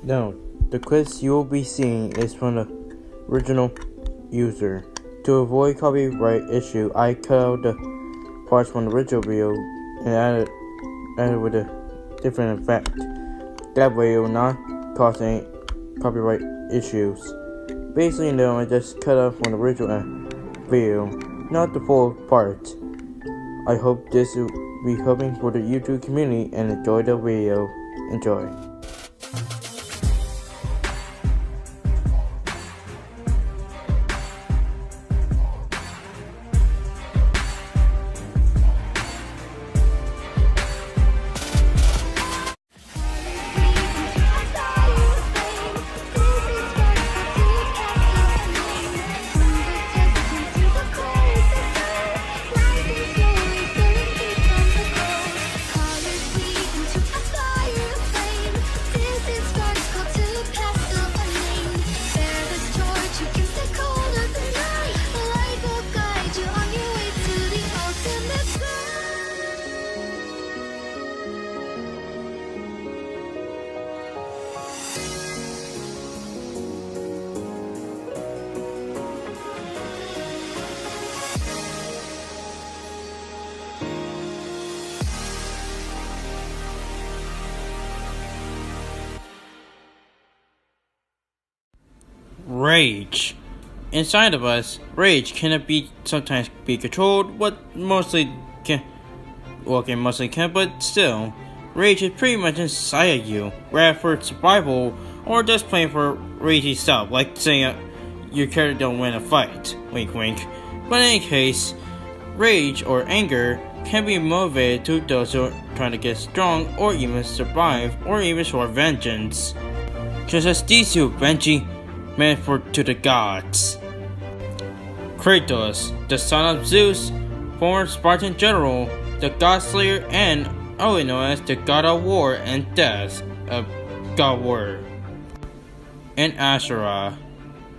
No, the quiz you will be seeing is from the original user. To avoid copyright issue, I cut out the parts from the original video and added with a different effect. That way it will not cause any copyright issues. Basically, no, I just cut out from the original video, not the full part. I hope this will be helping for the YouTube community and enjoy the video. Enjoy. Rage. Inside of us, rage sometimes be controlled, but mostly can, but still, rage is pretty much inside of you, whether for survival or just playing for ragey stuff, like saying your character don't win a fight, wink wink. But in any case, rage or anger can be motivated to those who are trying to get strong or even survive or even for vengeance. Just as these two Benji meant to the gods. Kratos, the son of Zeus, former Spartan general, the god slayer, and only known as the god of war and death of God War. And Asura,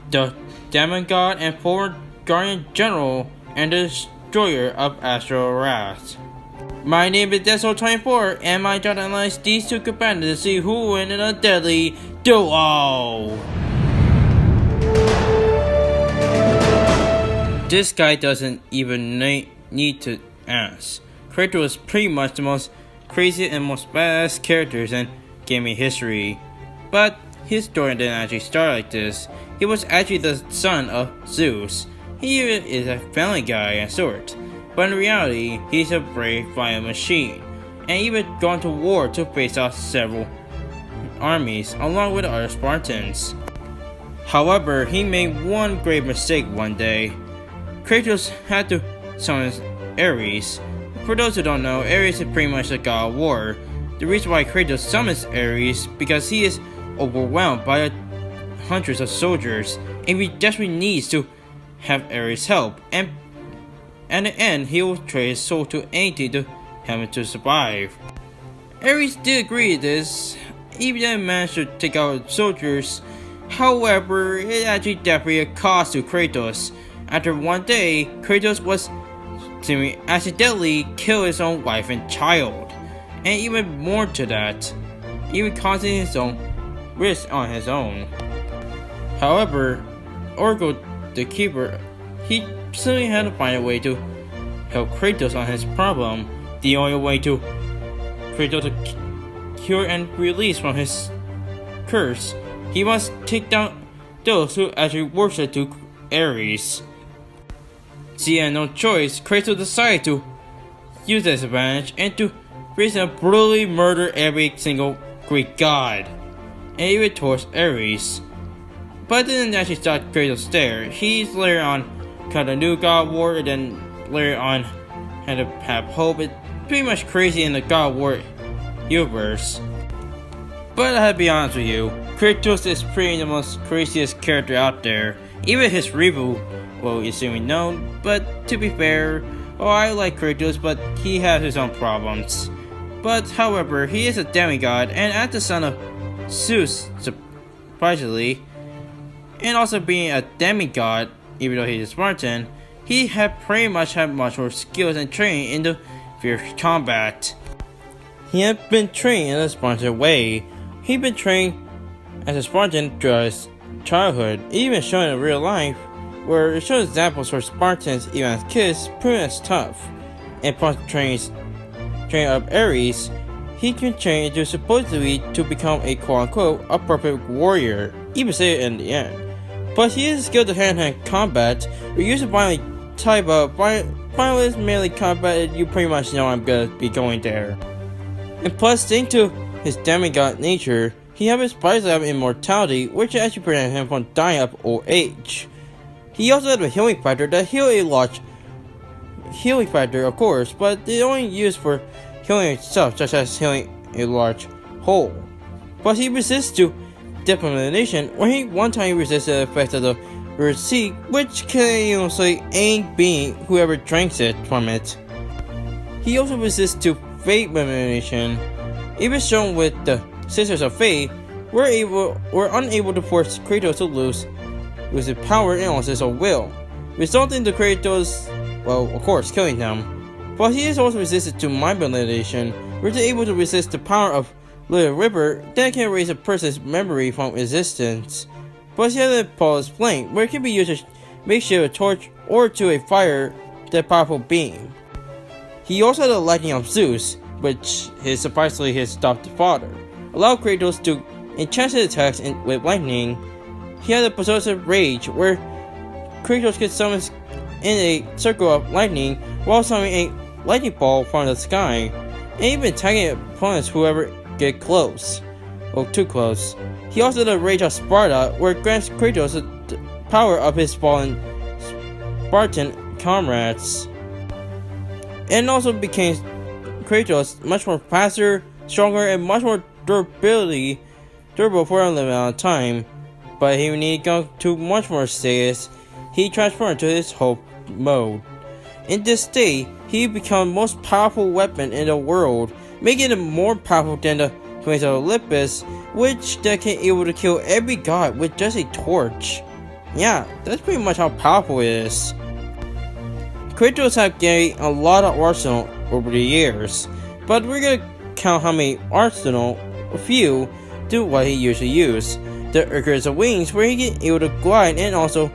the demigod and former Guardian General and the destroyer of Astral Wrath. My name is Deso24, and my job analyze these two competitors to see who will win in a deadly duel. This guy doesn't even need to ask. Kratos is pretty much the most crazy and most badass characters in gaming history. But his story didn't actually start like this. He was actually the son of Zeus. He even is a family guy and sort. But in reality, he's a brave violent machine, and even gone to war to face off several armies along with other Spartans. However, he made one grave mistake one day. Kratos had to summon Ares. For those who don't know, Ares is pretty much the god of war. The reason why Kratos summons Ares because he is overwhelmed by hundreds of soldiers, and he desperately needs to have Ares help. And at the end, he will trade his soul to anything to help him to survive. Ares did agree to this. He didn't manage to take out soldiers. However, it actually definitely a cost to Kratos. After one day, Kratos was seemingly accidentally kill his own wife and child, and even more to that, even causing his own risk on his own. However, Oracle the Keeper, he simply had to find a way to help Kratos on his problem. The only way to Kratos to cure and release from his curse, he must take down those who actually worship to Ares. See, he had no choice. Kratos decided to use this advantage and to reason brutally murder every single Greek god, and even towards Ares. But it didn't actually stop Kratos there. He's later on cut a new god of war, and then later on had to have hope. It's pretty much crazy in the god of war universe. But I have to be honest with you, Kratos is pretty the most craziest character out there. Even his reboot, well, is assuming known, but to be fair, I like Kratos, but he has his own problems. But however, he is a demigod, and as the son of Zeus, surprisingly, and also being a demigod, even though he's a Spartan, he had pretty much had much more skills and training in the fierce combat. He had been trained in a Spartan way. He'd been trained as a Spartan throughout his childhood, even shown in real life, where it shows examples where Spartans, even as kids, prove as tough. And upon training up Ares, he can train into supposedly to become a quote-unquote a perfect warrior, even say it in the end. Plus, he is skilled at hand-to-hand combat, or use a violent type of violent melee combat, you pretty much know I'm gonna be going there. And plus, thanks to his demigod nature, he has a surprising immortality, which actually prevents him from dying of old age. He also has a healing factor that heals a large healing factor, of course, but they only used for healing itself, such as healing a large hole. Plus, he resists to depomination, where he one time resisted the effects of the Red Sea, which can honestly ain't being whoever drinks it from it. He also resists to fate elimination, even shown with the Sisters of Fate, were unable to force Kratos to lose his power and also his will, resulting in Kratos, well, of course, killing them. But he is also resistant to mind manipulation, which is able to resist the power of Little River that can erase a person's memory from existence. Plus, he has a Pulse Flame, where it can be used to make shield a torch or to a fire that powerful beam. He also has the Lightning of Zeus, which is surprisingly his adopted father, allow Kratos to enchant his attacks with lightning. He has a Possessive Rage, where Kratos can summon in a circle of lightning while summoning a lightning ball from the sky, and even tagging opponents whoever get close, or too close. He also has the Rage of Sparta, where it grants Kratos the power of his fallen Spartan comrades, and also became Kratos much more faster, stronger, and much more durable for a limited amount of time. But he needed to go to much more status. He transformed to his Hope mode. In this state, he became the most powerful weapon in the world, making him more powerful than the Twins of Olympus, which that can able to kill every god with just a torch. Yeah, that's pretty much how powerful it is. Kratos has gained a lot of arsenal over the years, but we're gonna count how many arsenal, a few, do what he usually uses. The Icarus of Wings, where he can able to glide and also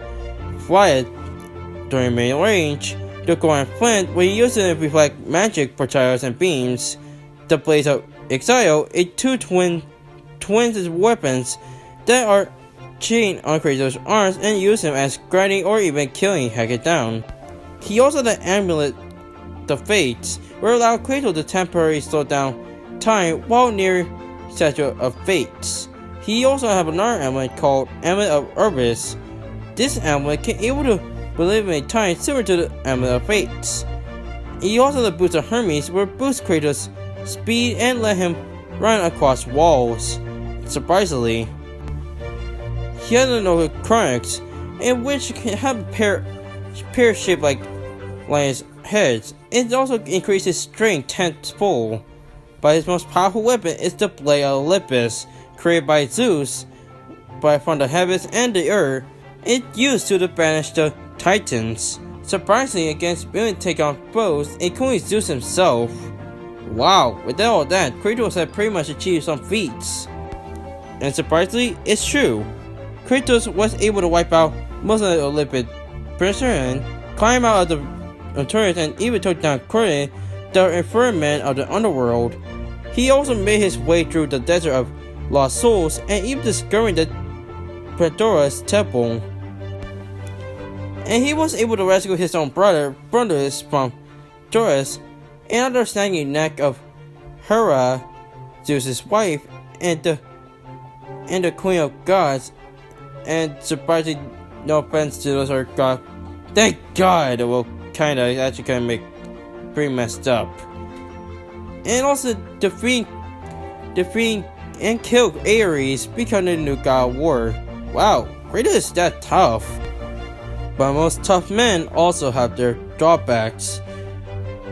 fly it during melee range. The Guardian Flint, where he uses it to reflect magic projectiles and beams. The Blaze of Exile, two twins as weapons that are chained on Kratos' arms and use him as grinding or even killing hack it down. He also has the Amulet, the Fates, where allow Kratos to temporarily slow down time while near Statue of Fates. He also has another amulet called Amulet of Orbis. This amulet can able to eliminate time similar to the Amulet of Fates. He also has the Boots of Hermes, where it boosts Kratos' speed and let him run across walls. Surprisingly, he has the Nova Chronics, in which can have a pair shaped like lion's heads. It also increases strength tenfold. But his most powerful weapon is the Blade of Olympus, created by Zeus from the heavens and the earth. It's used to banish the Titans. Surprisingly, against willing to take on foes, including Zeus himself. Wow, with all that, Kratos had pretty much achieved some feats. And surprisingly, it's true. Kratos was able to wipe out most of the Olympic prisoners, climb out of the turret, and even took down Kratos, the infernal of the underworld. He also made his way through the desert of Lost Souls and even discovering the Pandora's Temple. And he was able to rescue his own brothers from Taurus, and understanding the neck of Hera, Zeus' wife, and the Queen of Gods. And surprisingly, no offense to those other gods, thank God, well, kinda make pretty messed up. And also defeating and kill Ares, becoming the new god of war. Wow, Kratos is that tough. But most tough men also have their drawbacks.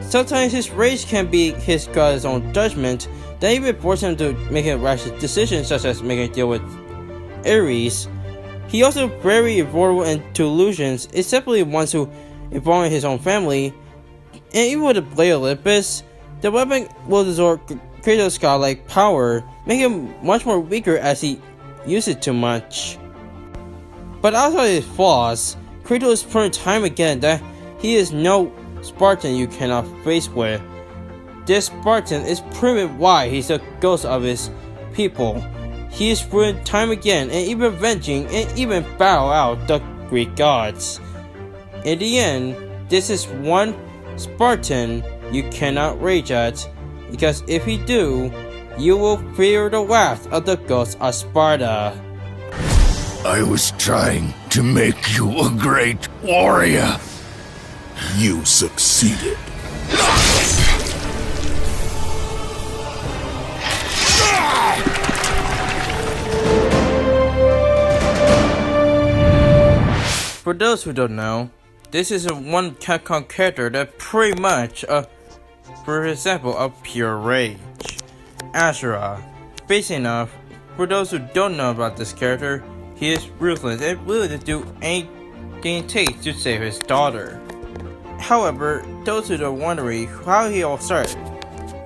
Sometimes his rage can be his god's own judgment that even forces him to make a rash decision, such as making a deal with Ares. He also very vulnerable to illusions, especially ones who involve his own family. And even with the Blade of Olympus, the weapon will absorb Kratos' godlike power, making him much more weaker as he use it too much. But outside his flaws, Kratos proved time again that he is no Spartan you cannot face with. This Spartan is proven why he's the ghost of his people. He is proven time again and even avenging and even battle out the Greek gods. In the end, this is one Spartan you cannot rage at, because if you do, you will fear the wrath of the Ghost of Sparta. I was trying to make you a great warrior. You succeeded. For those who don't know, this is a one Capcom character that pretty much, for example, of pure rage. Asura. Basic enough, for those who don't know about this character, he is ruthless and willing to do anything it takes to save his daughter. However, those who are wondering how he all started,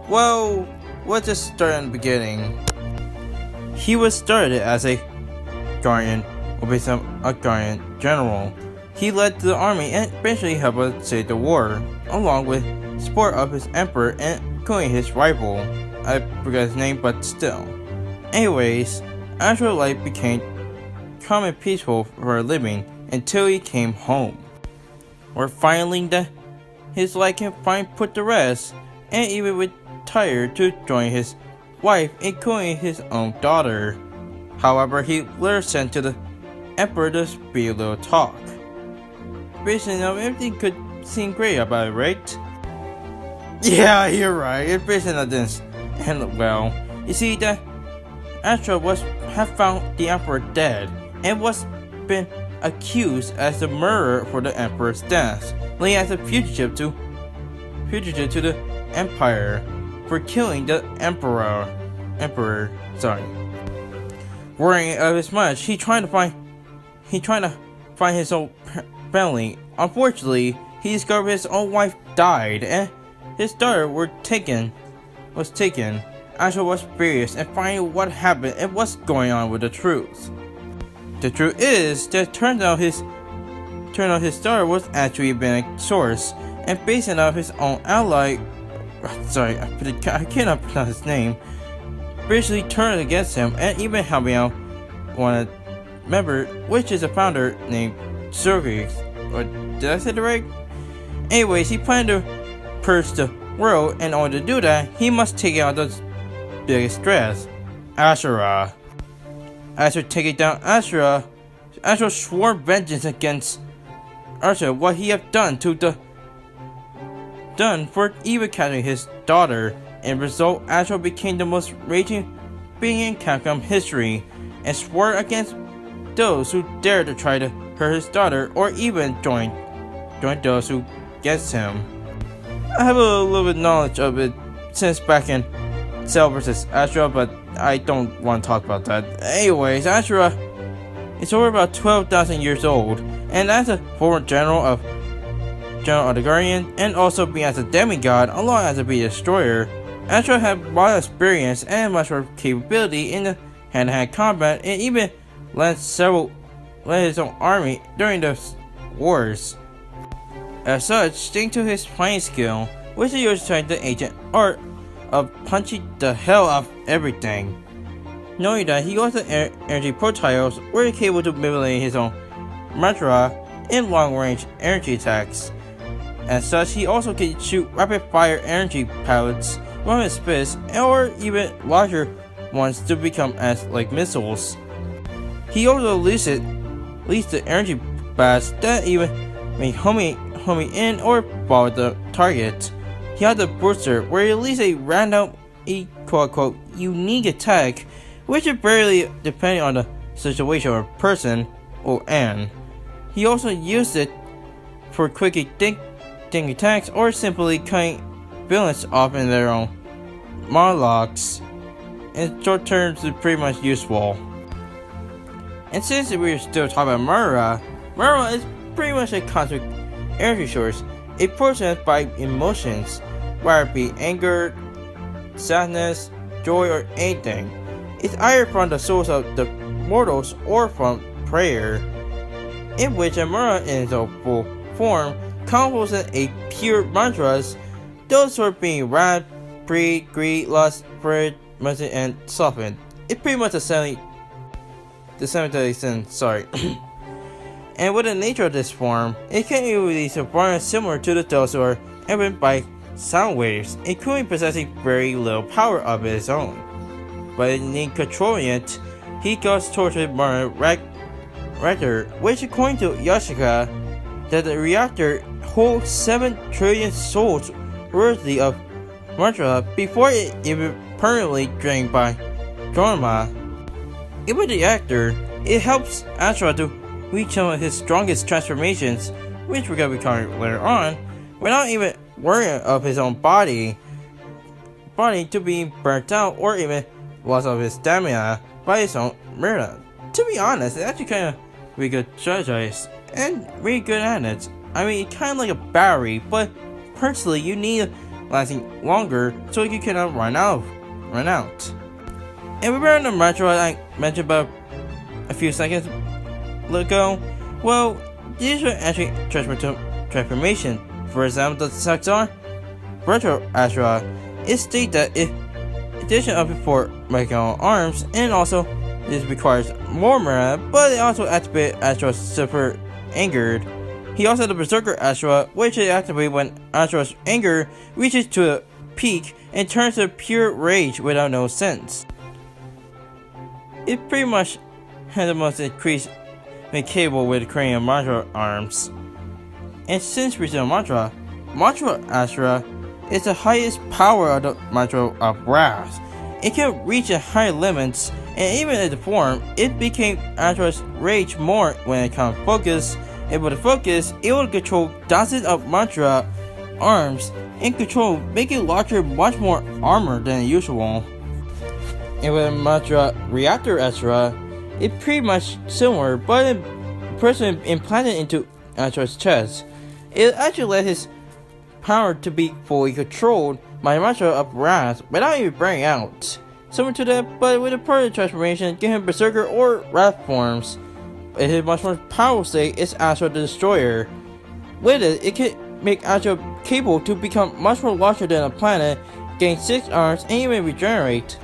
well, let's just start in the beginning. He was started as a Guardian, or basically a Guardian General. He led the army and eventually helped us save the war, along with support of his emperor and including his rival. I forgot his name, but still. Anyways, Asura life became calm and peaceful for a living until he came home, where finally his life can finally put to rest, and even retired to join his wife, including his own daughter. However, he later sent to the emperor to speak a little talk. Basically, everything could seem great about it, right? Yeah, you're right. It basically didn't end well. You see, that Asura have found the emperor dead and was been accused as the murderer for the emperor's death, laying as a fugitive to the empire for killing the emperor. Worrying of his much, he trying to find his own family. Unfortunately, he discovered his own wife died and his daughter was taken. Asura was furious and finding what happened and what's going on with the truth. The truth is that turned out his daughter was actually been a source and based on his own ally. Sorry, I cannot pronounce his name. Basically turned against him and even helping out one member, which is a founder named Sergei. Or did I say it right? Anyways, he planned to purge the world, and in order to do that, he must take out the biggest threat, Asura. After taking down Asura swore vengeance against Asura, what he had done for even capturing his daughter. In result, Asura became the most raging being in Capcom history, and swore against those who dared to try to hurt his daughter or even join those who against him. I have a little bit of knowledge of it since back in Cell vs. Asura, but I don't want to talk about that. Anyways, Asura is over about 12,000 years old, and as a former general of the Guardian, and also being as a demigod, along as a be destroyer, Asura had a lot of experience and much more capability in the hand-to-hand combat, and even led his own army during the wars. As such, thanks to his fighting skill, which he used the ancient art of punching the hell out of everything. Knowing that he also energy projectiles were capable to manipulate his own mantra in long-range energy attacks. As such, he also could shoot rapid-fire energy pellets from his fists, or even larger ones to become as like missiles. He also released the energy blasts that even made homing in or follow the target. He had the booster where he released a random, quote-unquote, unique attack, which is barely depending on the situation or person or an. He also used it for quick think attacks or simply cutting villains off in their own monologues. In short terms, it's pretty much useful. And since we're still talking about Mara is pretty much a cosmic energy source, a process by emotions, whether it be anger, sadness, joy, or anything. It's either from the source of the mortals or from prayer, in which Amura in its full form composed a pure mantras, those were being wrath, greed, lust, pride, mercy, and softened. It's pretty much the 70 sin, sorry. And with the nature of this form, it can release a bar similar to those who are emitted by sound waves, including possessing very little power of its own. But in controlling it, he goes towards the reactor, which according to Yoshika, that the reactor holds 7 trillion souls worthy of mantra before it is permanently drained by Dharma. In the reactor, it helps Asura to reach some of his strongest transformations, which we're going to be covering later on, without even worrying of his own body to being burnt out or even loss of his stamina by his own murder. To be honest, it's actually kind of really good strategized and really good at it. I mean, kind of like a battery, but personally, you need it lasting longer so you cannot run out. And remember the mantra I mentioned about a few seconds ago? Well, these are actually transformation. For example, the Saxar Retro Asura, it states that in addition of for mechanical arms, and also this requires more mana, but it also activates Asura's super angered. He also had the Berserker Asura, which is activated when Asura's anger reaches to a peak and turns to pure rage without no sense. It pretty much had the most increased capable with creating mantra arms. And since reaching mantra Asura is the highest power of the mantra of wrath. It can reach a high limits, and even in the form, it became Asura's rage more when it comes focus. Able to focus, it will control dozens of mantra arms and control, making larger much more armor than usual. And with mantra reactor Asura, it's pretty much similar, but a person implanted into Asura's chest. It actually let his power to be fully controlled by a mantra of wrath without even burning out. Similar to that, but with a part of transformation, give him Berserker or Wrath forms. In his much more powerful state is Asura the Destroyer. With it, it can make Asura capable to become much more larger than a planet, gain 6 arms, and even regenerate.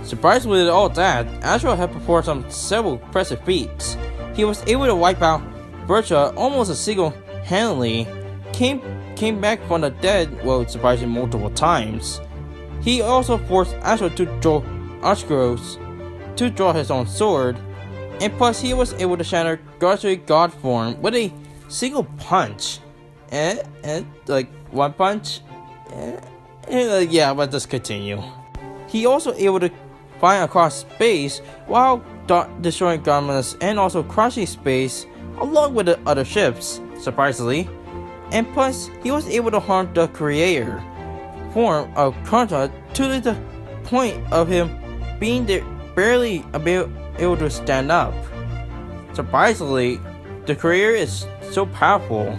Surprisingly with all that, Asura had performed several impressive feats. He was able to wipe out Virtua almost single-handedly, came back from the dead, well, surprisingly multiple times. He also forced Asura to draw Archgros to draw his own sword, and plus he was able to shatter Guardian God form with a single punch. And like one punch? Yeah, but let's continue. He also able to fly across space while destroying Garments and also crushing space along with the other ships, surprisingly. And plus, he was able to harm the creator form of Kratos to the point of him being there barely able to stand up. Surprisingly, the creator is so powerful.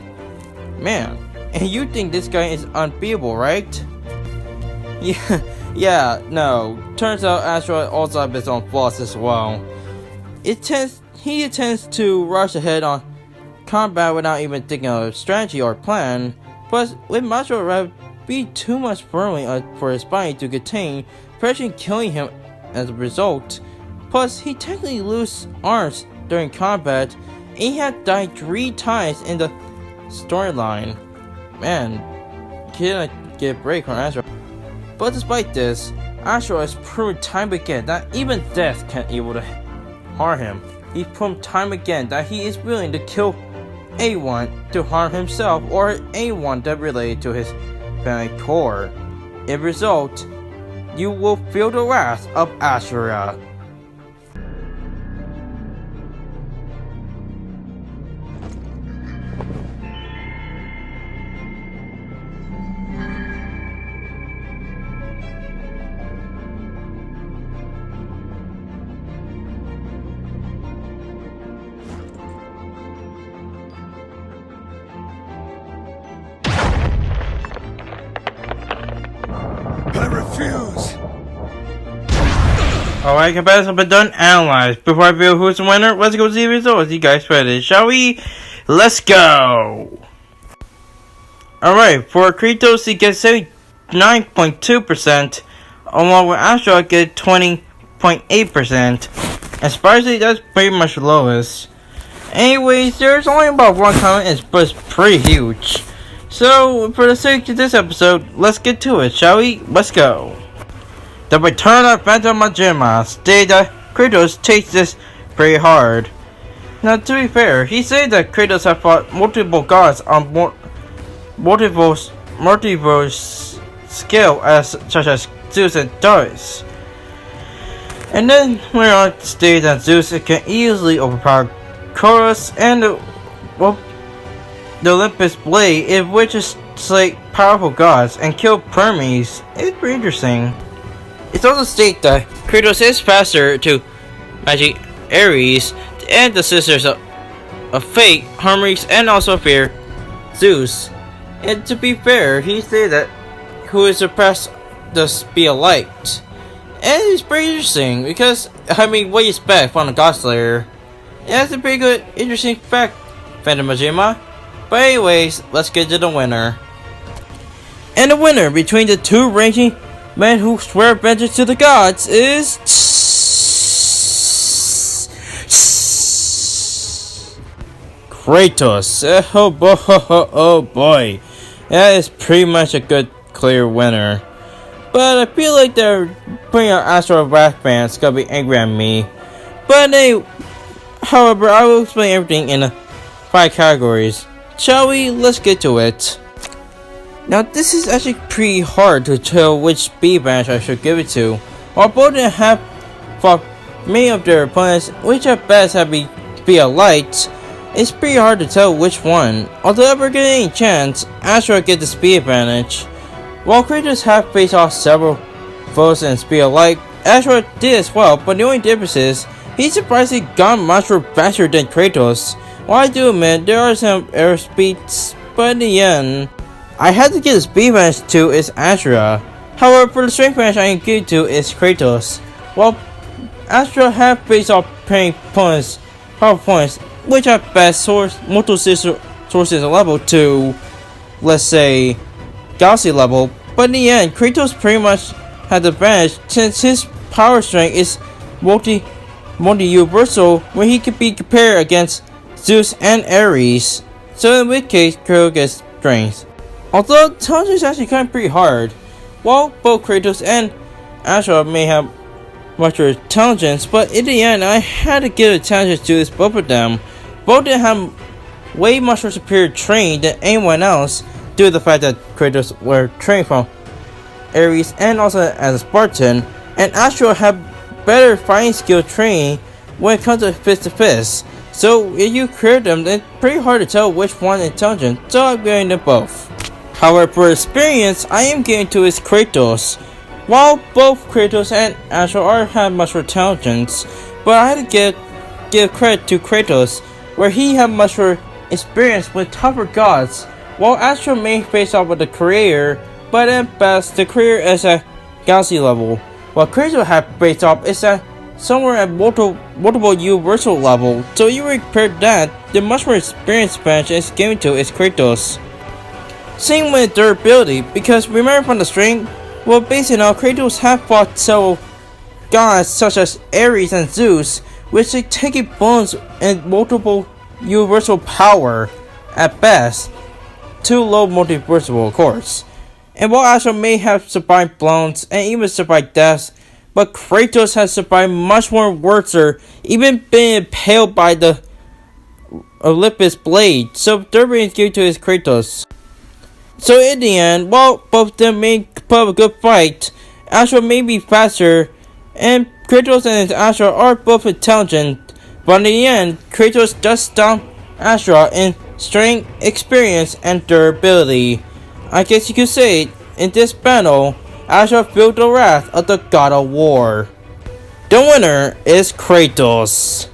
Man, and you think this guy is unbeatable, right? Yeah, no. Turns out Asura also has his own flaws as well. He tends to rush ahead on combat without even thinking of a strategy or plan, but with Asura rather be too much firmly for his body to contain, pressing killing him as a result. Plus, he technically loses arms during combat, and he had died 3 times in the storyline. Man, can't get a break on Asura. But despite this, Asura has proven time again that even death can't able to harm him. He's proven time again that he is willing to kill anyone to harm himself or anyone that related to his family core. In result, you will feel the wrath of Asura. I refuse. Alright, comparisons have been done, analyzed. Before I reveal who's the winner, let's go see the results. You guys ready, shall we? Let's go! Alright, for Kratos, he gets 79.2%, along with Asura get 20.8%. And surprisingly, that's pretty much the lowest. Anyways, there's only about one comment, but it's pretty huge. So, for the sake of this episode, let's get to it, shall we? Let's go. The return of Phantom Majima stated that Kratos takes this pretty hard. Now, to be fair, he said that Kratos had fought multiple gods on multiple scale, such as Zeus and Duels. And then went on to state that Zeus can easily overpower Kratos and the Olympus Blade, which is slay powerful gods and kill Hermes. It's pretty interesting. It's also stated that Kratos is faster to magic Ares and the sisters of Fate, Hermes, and also fear Zeus. And to be fair, he said that who is suppressed the speed of light. And it's pretty interesting because, I mean, what do you expect from a God Slayer? Yeah, that's a pretty good, interesting fact, Phantom Majima. But anyways, let's get to the winner. And the winner between the two raging men who swear vengeance to the gods is Kratos. Oh boy, that is pretty much a good, clear winner. But I feel like they're putting out Asura Wrath fans gonna be angry at me. But however, I will explain everything in 5 categories. Shall we? Let's get to it. Now, this is actually pretty hard to tell which speed branch I should give it to. While both of them have fought many of their opponents, which at best have be a light, it's pretty hard to tell which one. Although ever get any chance, Asura get the speed advantage. While Kratos have faced off several foes in speed of light, Asura did as well, but the only difference is, he surprisingly got much faster than Kratos. While I do admit, there are some air speeds, but in the end, I had to give the speed advantage to is Asura. However, for the strength advantage I can give to is Kratos. While Asura have faced off paying power points, which at best multiple sources level to, let's say, Galaxy level, but in the end, Kratos pretty much had the advantage since his power strength is multi-universal, where he could be compared against Zeus and Ares. So in which case, Kratos gets strength. Although intelligence is actually kind of pretty hard, while both Kratos and Asura may have much intelligence, but in the end, I had to give intelligence to both of them. Both of them have way much more superior training than anyone else, due to the fact that Kratos were trained from Ares and also as a Spartan, and Asura have better fighting skill training when it comes to fist. So if you compare them, it's pretty hard to tell which one is intelligent, so I'm giving them both. However, for experience, I am getting to is Kratos. While both Kratos and Asura have much more intelligence, but I had to give credit to Kratos, where he had much more experience with tougher gods. While Asura may face off with the Creator, but at best, the Creator is at Galaxy level, while Kratos have faced off is at somewhere at multiple universal level. So you compare that, the much more experienced bench is given to is Kratos. Same with durability, because remember from the string, well, basically now Kratos have fought several gods such as Ares and Zeus, which they take bones and multiple universal power at best. Too low multiversal, of course. And while Asura may have survived blows and even survived deaths, but Kratos has survived much more worse, even being impaled by the Olympus Blade. So durability is given to his Kratos. So in the end, while both of them may put up a good fight, Asura may be faster, and Kratos and Asura are both intelligent. But in the end, Kratos does stomp Asura in strength, experience, and durability. I guess you could say, in this battle, Asura felt the wrath of the God of War. The winner is Kratos.